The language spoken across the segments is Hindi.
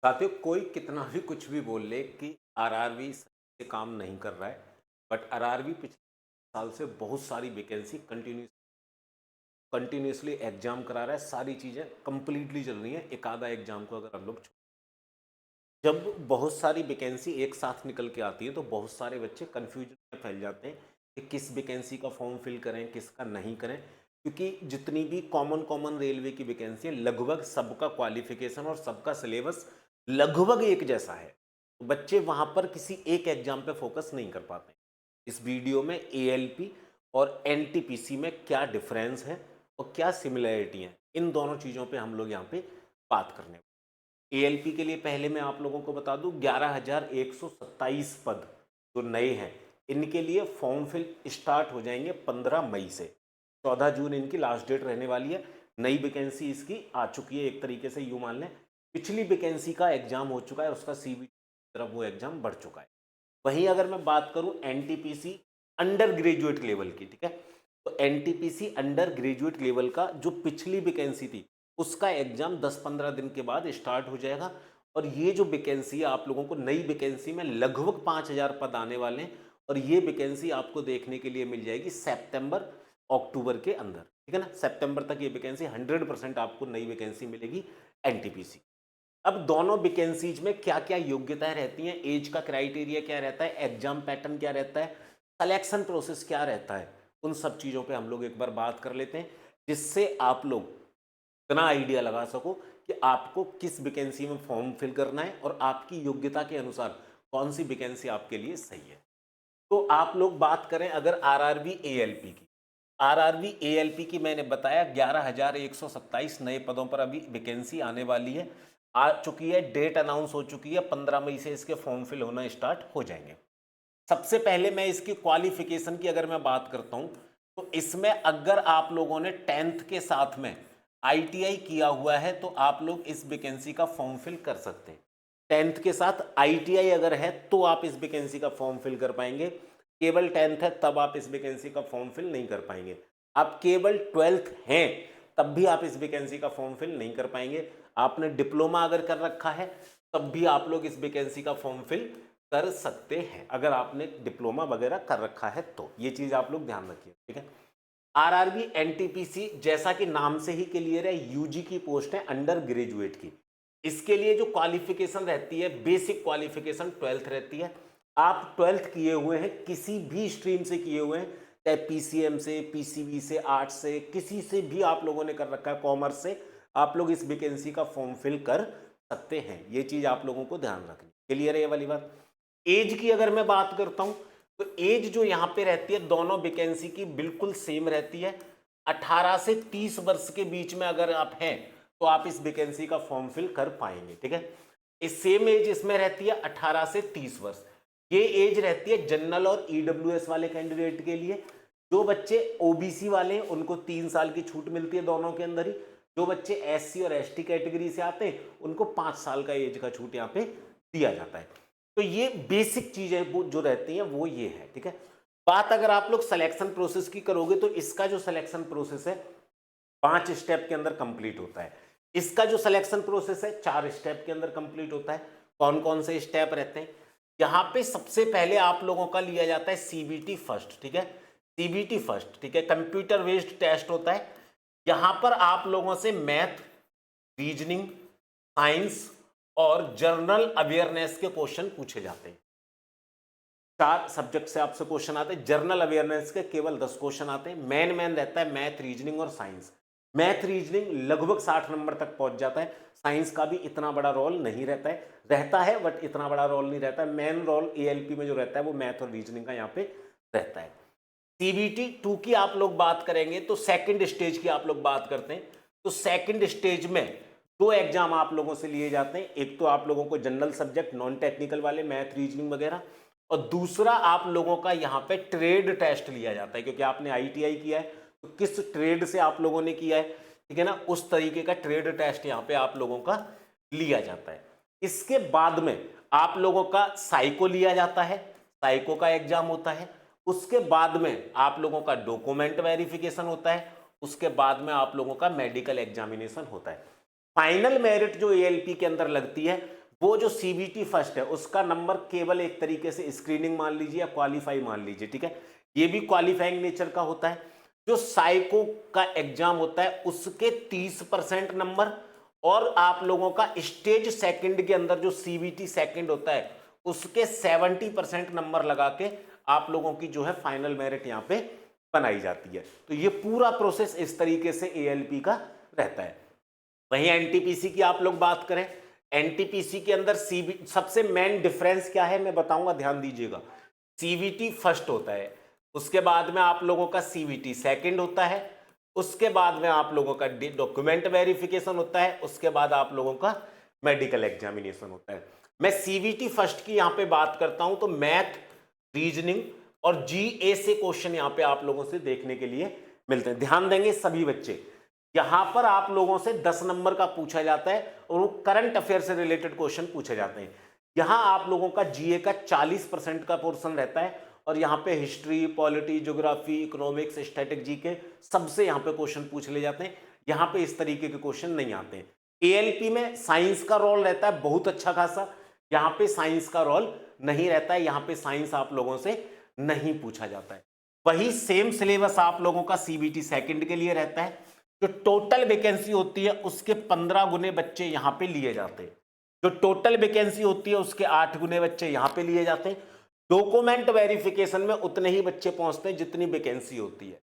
साथियों, कोई कितना भी कुछ भी बोल ले कि आरआरबी से काम नहीं कर रहा है, बट आरआरबी पिछले साल से बहुत सारी वैकेंसी कंटिन्यूसली एग्जाम करा रहा है। सारी चीज़ें कंप्लीटली चल रही हैं। एक आधा एग्जाम को अगर हम लोग जब बहुत सारी वैकेंसी एक साथ निकल के आती है तो बहुत सारे बच्चे कंफ्यूजन में फैल जाते हैं कि किस वैकेंसी का फॉर्म फिल करें, किसका नहीं करें। क्योंकि जितनी भी कॉमन कॉमन रेलवे की वैकेंसी है, लगभग सबका क्वालिफिकेशन और सबका सिलेबस लगभग एक जैसा है। तो बच्चे वहां पर किसी एक एग्जाम पे फोकस नहीं कर पाते। इस वीडियो में एएलपी और एनटीपीसी में क्या डिफरेंस है और क्या सिमिलरिटी है, इन दोनों चीज़ों पे हम लोग यहाँ पे बात करने। एएलपी के लिए पहले मैं आप लोगों को बता दूं, 11,127 पद जो नए हैं, इनके लिए फॉर्म फिल स्टार्ट हो जाएंगे 15 मई से। 14 जून इनकी लास्ट डेट रहने वाली है। नई वैकेंसी इसकी आ चुकी है, एक तरीके से यूँ मान लें पिछली वैकेंसी का एग्जाम हो चुका है, उसका सीबी तरफ वो एग्जाम बढ़ चुका है। वहीं अगर मैं बात करूं एनटीपीसी अंडर ग्रेजुएट लेवल की, ठीक है, तो एनटीपीसी अंडर ग्रेजुएट लेवल का जो पिछली वैकेंसी थी उसका एग्जाम 10-15 दिन के बाद स्टार्ट हो जाएगा। और ये जो वैकेंसी है, आप लोगों को नई वैकेंसी में लगभग 5,000 पद आने वाले हैं। और ये वैकेंसी आपको देखने के लिए मिल जाएगी सितंबर अक्टूबर के अंदर, ठीक है ना। सितंबर तक ये वैकेंसी 100% आपको नई वैकेंसी मिलेगी एनटीपीसी। अब दोनों वैकेंसीज में क्या क्या योग्यताएं रहती हैं, एज का क्राइटेरिया क्या रहता है, एग्जाम पैटर्न क्या रहता है, सिलेक्शन प्रोसेस क्या रहता है, उन सब चीज़ों पे हम लोग एक बार बात कर लेते हैं, जिससे आप लोग इतना आइडिया लगा सको कि आपको किस वैकेंसी में फॉर्म फिल करना है और आपकी योग्यता के अनुसार कौन सी वैकेंसी आपके लिए सही है। तो आप लोग बात करें अगर आरआरबी एएलपी की, आरआरबी एएलपी की मैंने बताया 11,127 नए पदों पर अभी वैकेंसी आने वाली है, आ चुकी है, डेट अनाउंस हो चुकी है, 15 मई से इसके फॉर्म फिल होना स्टार्ट हो जाएंगे। सबसे पहले मैं इसकी क्वालिफिकेशन की अगर मैं बात करता हूं, तो इसमें अगर आप लोगों ने 10th के साथ में आईटीआई किया हुआ है तो आप लोग इस वैकेंसी का फॉर्म फिल कर सकते हैं। 10th के साथ आईटीआई अगर है तो आप इस वैकेंसी का फॉर्म फिल कर पाएंगे। केवल 10th है तब आप इस वैकेंसी का फॉर्म फिल नहीं कर पाएंगे। आप केवल 12th हैं तब भी आप इस वैकेंसी का फॉर्म फिल नहीं कर पाएंगे। आपने डिप्लोमा अगर कर रखा है तब भी आप लोग इस वैकेंसी का फॉर्म फिल कर सकते हैं, अगर आपने डिप्लोमा वगैरह कर रखा है तो। ये चीज आप लोग ध्यान रखिए, ठीक है। आरआरबी एनटीपीसी जैसा कि नाम से ही क्लियर है, यूजी की पोस्ट है, अंडर ग्रेजुएट की। इसके लिए जो क्वालिफिकेशन रहती है, बेसिक क्वालिफिकेशन 12th रहती है। आप 12th किए हुए हैं, किसी भी स्ट्रीम से किए हुए हैं, चाहे पीसीएम से, पीसीबी से, आर्ट्स से, किसी से भी आप लोगों ने कर रखा है, कॉमर्स से, आप लोग इस वैकेंसी का फॉर्म फिल कर सकते हैं। ये चीज आप लोगों को ध्यान रखनी, क्लियर है ये वाली बात। एज की अगर मैं बात करता हूं, तो एज जो यहां पे रहती है दोनों वैकेंसी की बिल्कुल सेम रहती है। 18 से 30 वर्ष के बीच में अगर आप हैं तो आप इस वैकेंसी का फॉर्म फिल कर पाएंगे, ठीक है। इस सेम एज इसमें रहती है 18 से 30 वर्ष। ये एज रहती है जनरल और ईडब्ल्यूएस वाले कैंडिडेट के लिए। जो बच्चे ओबीसी वाले हैं उनको 3 साल की छूट मिलती है दोनों के अंदर ही। जो बच्चे एससी और एसटी कैटेगरी से आते हैं उनको 5 साल का एज का छूट यहाँ पे दिया जाता है। तो ये बेसिक चीजें वो जो रहती हैं वो ये है, ठीक है। बात अगर आप लोग सिलेक्शन प्रोसेस की करोगे तो इसका जो सिलेक्शन प्रोसेस है 5 स्टेप के अंदर कंप्लीट होता है। इसका जो सिलेक्शन प्रोसेस है 4 स्टेप के अंदर कंप्लीट होता है। कौन कौन से स्टेप रहते हैं, यहां पे सबसे पहले आप लोगों का लिया जाता है सीबीटी फर्स्ट, ठीक है। सीबीटी फर्स्ट, ठीक है, कंप्यूटर बेस्ड टेस्ट होता है। यहां पर आप लोगों से मैथ, रीजनिंग, साइंस और जनरल अवेयरनेस के क्वेश्चन पूछे जाते हैं। 4 सब्जेक्ट से आपसे क्वेश्चन आते हैं। जनरल अवेयरनेस के केवल 10 क्वेश्चन आते हैं। मेन रहता है मैथ, रीजनिंग और साइंस। मैथ रीजनिंग लगभग 60 नंबर तक पहुंच जाता है। साइंस का भी इतना बड़ा रोल नहीं रहता है बट इतना बड़ा रोल नहीं रहता है। मेन रोल एएलपी में जो रहता है वो मैथ और रीजनिंग का यहाँ पे रहता है। सीबीटी 2 की आप लोग बात करेंगे तो सेकंड स्टेज की आप लोग बात करते हैं, तो सेकंड स्टेज में 2 एग्जाम आप लोगों से लिए जाते हैं। एक तो आप लोगों को जनरल सब्जेक्ट नॉन टेक्निकल वाले मैथ, रीजनिंग वगैरह, और दूसरा आप लोगों का यहाँ पे ट्रेड टेस्ट लिया जाता है, क्योंकि आपने आईटीआई किया है तो किस ट्रेड से आप लोगों ने किया है, ठीक है ना, उस तरीके का ट्रेड टेस्ट यहाँ पे आप लोगों का लिया जाता है। इसके बाद में आप लोगों का साइको लिया जाता है, साइको का एग्जाम होता है। उसके बाद में आप लोगों का डॉक्यूमेंट वेरिफिकेशन होता है। उसके बाद में आप लोगों का मेडिकल एग्जामिनेशन होता है। फाइनल मेरिट जो एएलपी के अंदर लगती है वो जो सीबीटी फर्स्ट है उसका नंबर केवल एक तरीके से स्क्रीनिंग मान लीजिए या क्वालिफाई मान लीजिए, ठीक है, ये भी क्वालिफाइंग नेचर का होता है। जो साइको का एग्जाम होता है उसके 30% नंबर, और आप लोगों का स्टेज सेकंड के अंदर जो सीबीटी सेकंड होता है उसके 70% नंबर लगा के आप लोगों की जो है फाइनल मेरिट यहाँ पे बनाई जाती है। तो ये पूरा प्रोसेस इस तरीके से एएलपी का रहता है। वहीं एनटीपीसी की आप लोग बात करें, एनटीपीसी के अंदर सीबी सबसे मेन डिफरेंस क्या है मैं बताऊंगा, ध्यान दीजिएगा। सीवीटी फर्स्ट होता है, उसके बाद में आप लोगों का सीवीटी सेकंड होता है, उसके बाद में आप लोगों का डॉक्यूमेंट वेरिफिकेशन होता है, उसके बाद आप लोगों का मेडिकल एग्जामिनेशन होता है। मैं सीवीटी फर्स्ट की यहां पे बात करता हूं तो मैथ, रीजनिंग और जीए से क्वेश्चन यहां पे आप लोगों से देखने के लिए मिलते हैं। ध्यान देंगे सभी बच्चे, यहां पर आप लोगों से 10 नंबर का पूछा जाता है और वो करंट अफेयर से रिलेटेड क्वेश्चन पूछे जाते हैं। यहां आप लोगों का जीए का 40% का पोर्शन रहता है और यहाँ पे history, polity, geography, economics, static, GK सबसे यहाँ पे क्वेश्चन पूछ ले जाते हैं। यहाँ पे इस तरीके के क्वेश्चन नहीं आते हैं। एएलपी में साइंस का रोल रहता है बहुत अच्छा खासा, यहाँ पे साइंस का रोल नहीं रहता है, यहाँ पे साइंस आप लोगों से नहीं पूछा जाता है। वही सेम सिलेबस आप लोगों का सीबीटी सेकंड के लिए रहता है। जो टोटल वैकेंसी होती है उसके 15 गुने बच्चे यहाँ पे लिए जाते हैं, जो टोटल वैकेंसी होती है उसके 8 गुने बच्चे यहाँ पे लिए जाते हैं। डॉक्यूमेंट वेरिफिकेशन में उतने ही बच्चे पहुंचते हैं जितनी वैकेंसी होती है।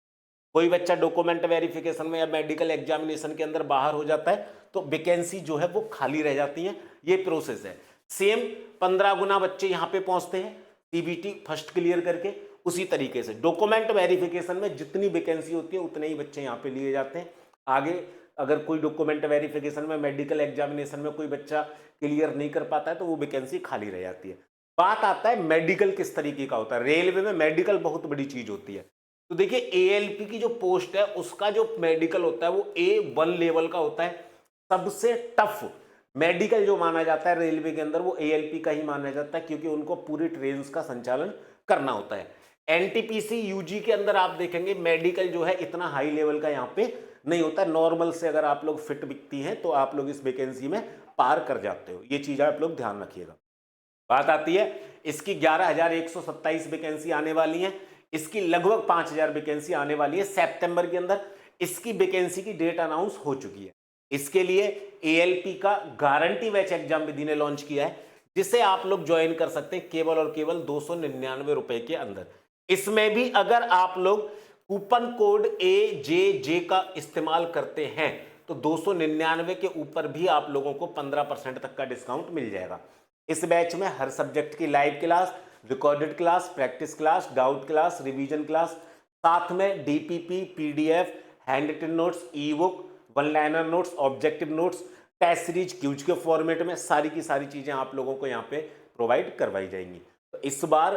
कोई बच्चा डॉक्यूमेंट वेरिफिकेशन में या मेडिकल एग्जामिनेशन के अंदर बाहर हो जाता है तो वैकेंसी जो है वो खाली रह जाती है। ये प्रोसेस है। सेम 15 गुना बच्चे यहाँ पे पहुंचते हैं सीबीटी फर्स्ट क्लियर करके। उसी तरीके से डॉक्यूमेंट वेरिफिकेशन में जितनी वैकेंसी होती है उतने ही बच्चे यहाँ पे लिए जाते हैं। आगे अगर कोई डॉक्यूमेंट वेरिफिकेशन में, मेडिकल एग्जामिनेशन में कोई बच्चा क्लियर नहीं कर पाता है तो वो वैकेंसी खाली रह जाती है। बात आता है मेडिकल किस तरीके का होता है। रेलवे में मेडिकल बहुत बड़ी चीज होती है। तो देखिए एएलपी की जो पोस्ट है उसका जो मेडिकल होता है वो A1 लेवल का होता है। सबसे टफ मेडिकल जो माना जाता है रेलवे के अंदर वो एएलपी का ही माना जाता है, क्योंकि उनको पूरी ट्रेन का संचालन करना होता है। एनटीपीसी यूजी के अंदर आप देखेंगे मेडिकल जो है इतना हाई लेवल का यहाँ पे नहीं होता। नॉर्मल से अगर आप लोग फिट बिकती हैं तो आप लोग इस वैकेंसी में पार कर जाते हो। ये चीज आप लोग ध्यान रखिएगा। बात आती है इसकी 11,127 वैकेंसी आने वाली है। इसकी लगभग 5,000 वैकेंसी आने वाली है सितंबर के अंदर। इसकी वैकेंसी की डेट अनाउंस हो चुकी है। इसके लिए एएलपी का गारंटी बैच एग्जाम विधि ने लॉन्च किया है, जिसे आप लोग ज्वाइन कर सकते हैं केवल और केवल 299 रुपए के अंदर। इसमें भी अगर आप लोग कूपन कोड AJJ का इस्तेमाल करते हैं तो 299 के ऊपर भी आप लोगों को 15% तक का डिस्काउंट मिल जाएगा। इस बैच में हर सब्जेक्ट की live class, recorded class, practice class, doubt class, revision class, साथ में DPP, PDF, hand written notes, e book, one liner notes, objective notes, test series quiz के फॉर्मेट में सारी की सारी चीजें आप लोगों को यहाँ पे प्रोवाइड करवाई जाएंगी। तो इस बार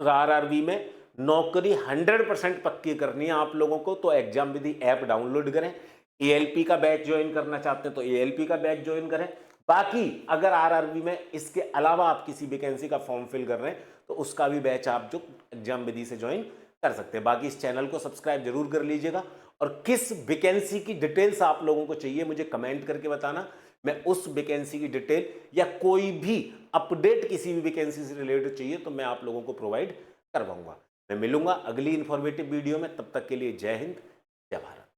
आरआरबी में नौकरी 100% पक्की करनी है आप लोगों को, तो एग्जाम विधि ऐप डाउनलोड करें। एएलपी का बैच ज्वाइन करना चाहते हैं तो एएलपी का बैच ज्वाइन करें। बाकी अगर आरआरबी में इसके अलावा आप किसी वैकेंसी का फॉर्म फिल कर रहे हैं तो उसका भी बैच आप जो एग्जाम विधि से ज्वाइन कर सकते हैं। बाकी इस चैनल को सब्सक्राइब जरूर कर लीजिएगा और किस वैकेंसी की डिटेल्स आप लोगों को चाहिए मुझे कमेंट करके बताना। मैं उस वैकेंसी की डिटेल या कोई भी अपडेट किसी भी वैकेंसी से रिलेटेड चाहिए तो मैं आप लोगों को प्रोवाइड करवाऊंगा। मैं मिलूंगा अगली इंफॉर्मेटिव वीडियो में। तब तक के लिए जय हिंद, जय भारत।